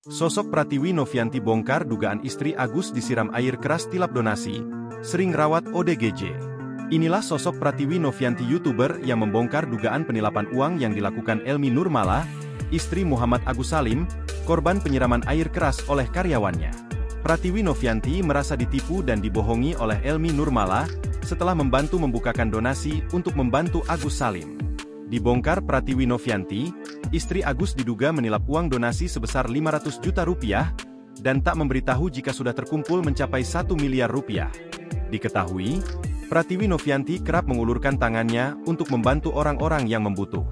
Sosok Pratiwi Novianti bongkar dugaan istri Agus disiram air keras tilap donasi, sering rawat ODGJ. Inilah sosok Pratiwi Novianti YouTuber yang membongkar dugaan penilapan uang yang dilakukan Elmi Nurmala, istri Muhammad Agus Salim, korban penyiraman air keras oleh karyawannya. Pratiwi Novianti merasa ditipu dan dibohongi oleh Elmi Nurmala setelah membantu membukakan donasi untuk membantu Agus Salim. Dibongkar Pratiwi Novianti, istri Agus diduga menilap uang donasi sebesar 500 juta rupiah, dan tak memberitahu jika sudah terkumpul mencapai 1 miliar rupiah. Diketahui, Pratiwi Novianti kerap mengulurkan tangannya untuk membantu orang-orang yang membutuh.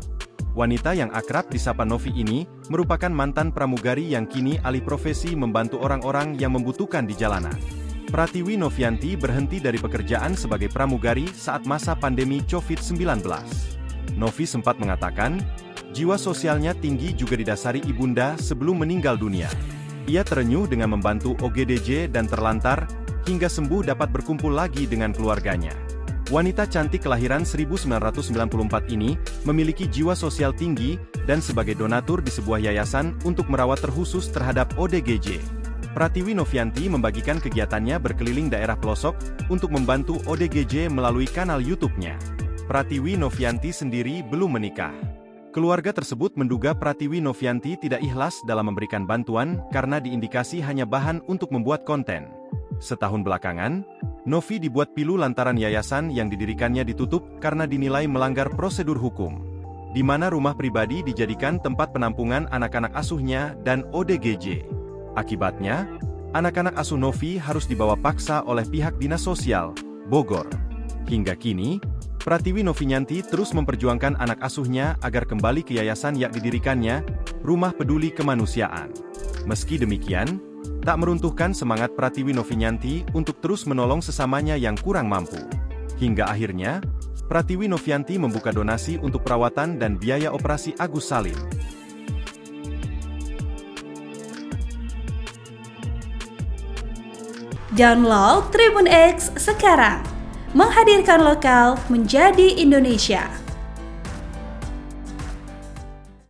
Wanita yang akrab disapa Novi ini, merupakan mantan pramugari yang kini alih profesi membantu orang-orang yang membutuhkan di jalanan. Pratiwi Novianti berhenti dari pekerjaan sebagai pramugari saat masa pandemi COVID-19. Novi sempat mengatakan, jiwa sosialnya tinggi juga didasari ibunda sebelum meninggal dunia. Ia terenyuh dengan membantu OGDJ dan terlantar, hingga sembuh dapat berkumpul lagi dengan keluarganya. Wanita cantik kelahiran 1994 ini, memiliki jiwa sosial tinggi, dan sebagai donatur di sebuah yayasan untuk merawat terkhusus terhadap ODGJ. Pratiwi Novianti membagikan kegiatannya berkeliling daerah pelosok, untuk membantu ODGJ melalui kanal YouTube-nya. Pratiwi Novianti sendiri belum menikah. Keluarga tersebut menduga Pratiwi Novianti tidak ikhlas dalam memberikan bantuan karena diindikasi hanya bahan untuk membuat konten. Setahun belakangan, Novi dibuat pilu lantaran yayasan yang didirikannya ditutup karena dinilai melanggar prosedur hukum, di mana rumah pribadi dijadikan tempat penampungan anak-anak asuhnya dan ODGJ. Akibatnya, anak-anak asuh Novi harus dibawa paksa oleh pihak Dinas Sosial, Bogor. Hingga kini, Pratiwi Novianti terus memperjuangkan anak asuhnya agar kembali ke yayasan yang didirikannya, Rumah Peduli Kemanusiaan. Meski demikian, tak meruntuhkan semangat Pratiwi Novianti untuk terus menolong sesamanya yang kurang mampu. Hingga akhirnya, Pratiwi Novianti membuka donasi untuk perawatan dan biaya operasi Agus Salim. Download Tribun X sekarang, menghadirkan lokal menjadi Indonesia.